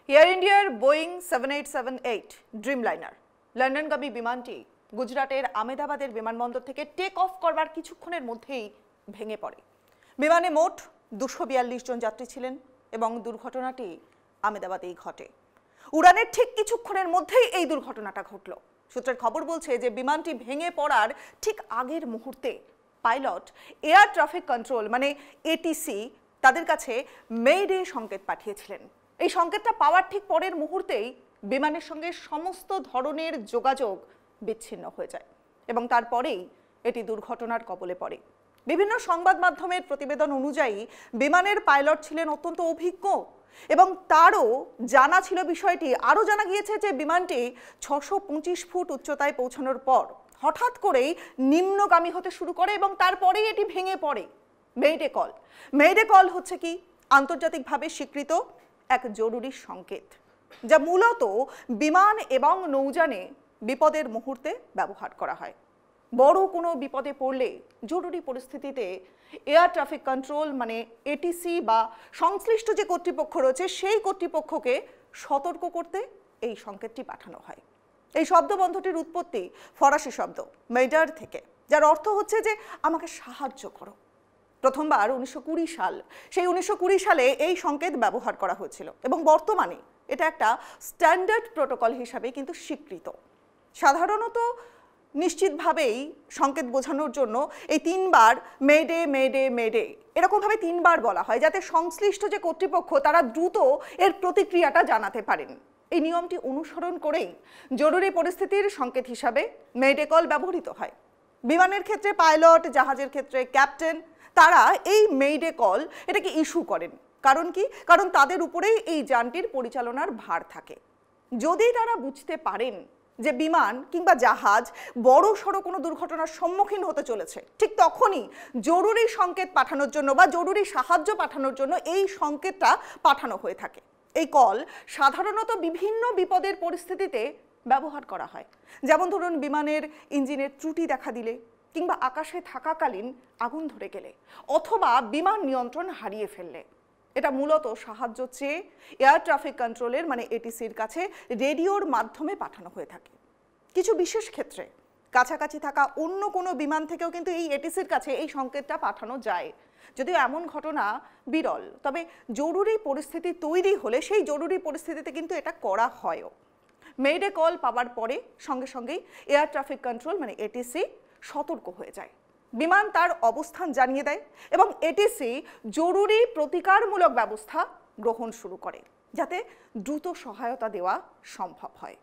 Air ইন্ডিয়ার Boeing 7878 Dreamliner লন্ডনগামী বিমানটি গুজরাটের আহমেদাবাদের বিমানবন্দর থেকে টেক অফ করবার কিছুক্ষণের মধ্যেই ভেঙে পড়ে। বিমানে মোট 242 জন যাত্রী ছিলেন এবং দুর্ঘটনাটি আহমেদাবাদেই ঘটে। উড়ানের ঠিক কিছুক্ষণের মধ্যেই এই দুর্ঘটনাটা ঘটল। সূত্রের খবর বলছে যে বিমানটি ভেঙে পড়ার ঠিক আগের মুহূর্তে পাইলট এয়ার ট্রাফিক কন্ট্রোল মানে এটিসি তাদের কাছে মেইডে সংকেত পাঠিয়েছিলেন। এই সংকেতটা পাওয়ার ঠিক পরের মুহূর্তেই বিমানের সঙ্গে সমস্ত ধরনের যোগাযোগ বিচ্ছিন্ন হয়ে যায় এবং তারপরেই এটি দুর্ঘটনার কবলে পড়ে। বিভিন্ন সংবাদ মাধ্যমের প্রতিবেদন অনুযায়ী বিমানের পাইলট ছিলেন অত্যন্ত অভিজ্ঞ এবং তারও জানা ছিল বিষয়টি। আরও জানা গিয়েছে যে বিমানটি 625 ফুট উচ্চতায় পৌঁছানোর পর হঠাৎ করেই নিম্নগামী হতে শুরু করে এবং তারপরেই এটি ভেঙে পড়ে। মেইডে কল হচ্ছে কি আন্তর্জাতিকভাবে স্বীকৃত এক জরুরি সংকেত, যা মূলত বিমান এবং নৌযানে বিপদের মুহূর্তে ব্যবহার করা হয়। বড় কোনো বিপদে পড়লে জরুরি পরিস্থিতিতে এয়ার ট্রাফিক কন্ট্রোল মানে এটিসি বা সংশ্লিষ্ট যে কর্তৃপক্ষ রয়েছে সেই কর্তৃপক্ষকে সতর্ক করতে এই সংকেতটি পাঠানো হয়। এই শব্দবন্ধটির উৎপত্তি ফরাসি শব্দ মেইডার থেকে, যার অর্থ হচ্ছে যে আমাকে সাহায্য করো। প্রথমবার 1920 সাল, সেই 1920 সালে এই সংকেত ব্যবহার করা হয়েছিল এবং বর্তমানে এটা একটা স্ট্যান্ডার্ড প্রোটোকল হিসাবে কিন্তু স্বীকৃত। সাধারণত নিশ্চিতভাবেই সংকেত বোঝানোর জন্য এই 3 বার মেডে মেডে মেডে এরকমভাবে 3 বার বলা হয়, যাতে সংশ্লিষ্ট যে কর্তৃপক্ষ তারা দ্রুত এর প্রতিক্রিয়াটা জানাতে পারেন। এই নিয়মটি অনুসরণ করেই জরুরি পরিস্থিতির সংকেত হিসাবে মেডে কল ব্যবহৃত হয়। বিমানের ক্ষেত্রে পাইলট, জাহাজের ক্ষেত্রে ক্যাপ্টেন, তারা এই মেইডে কল এটাকে ইস্যু করেন। কারণ কি? কারণ তাদের উপরেই এই যানটির পরিচালনার ভার থাকে। যদি তারা বুঝতে পারেন যে বিমান কিংবা জাহাজ বড় সড়ো কোনো দুর্ঘটনার সম্মুখীন হতে চলেছে, ঠিক তখনই জরুরি সংকেত পাঠানোর জন্য বা জরুরি সাহায্য পাঠানোর জন্য এই সংকেতটা পাঠানো হয়ে থাকে। এই কল সাধারণত বিভিন্ন বিপদের পরিস্থিতিতে ব্যবহার করা হয়, যেমন ধরুন বিমানের ইঞ্জিনের ত্রুটি দেখা দিলে, কিংবা আকাশে থাকাকালীন আগুন ধরে গেলে, অথবা বিমান নিয়ন্ত্রণ হারিয়ে ফেললে। এটা মূলত সাহায্য চেয়ে এয়ার ট্রাফিক কন্ট্রোলের মানে এটিসির কাছে রেডিওর মাধ্যমে পাঠানো হয়ে থাকে। কিছু বিশেষ ক্ষেত্রে কাছাকাছি থাকা অন্য কোনো বিমান থেকেও কিন্তু এই এটিসির কাছে এই সংকেতটা পাঠানো যায়, যদিও এমন ঘটনা বিরল। তবে জরুরি পরিস্থিতি তৈরি হলে সেই জরুরি পরিস্থিতিতে কিন্তু এটা করা হয়ও। মেইডে কল পাওয়ার পরে সঙ্গে সঙ্গেই এয়ার ট্রাফিক কন্ট্রোল মানে এটিসি সতর্ক হয়ে যায়। বিমান তার অবস্থান জানিয়ে দেয় এবং এটিসি জরুরি প্রতিকারমূলক ব্যবস্থা গ্রহণ শুরু করে, যাতে দ্রুত সহায়তা দেওয়া সম্ভব হয়।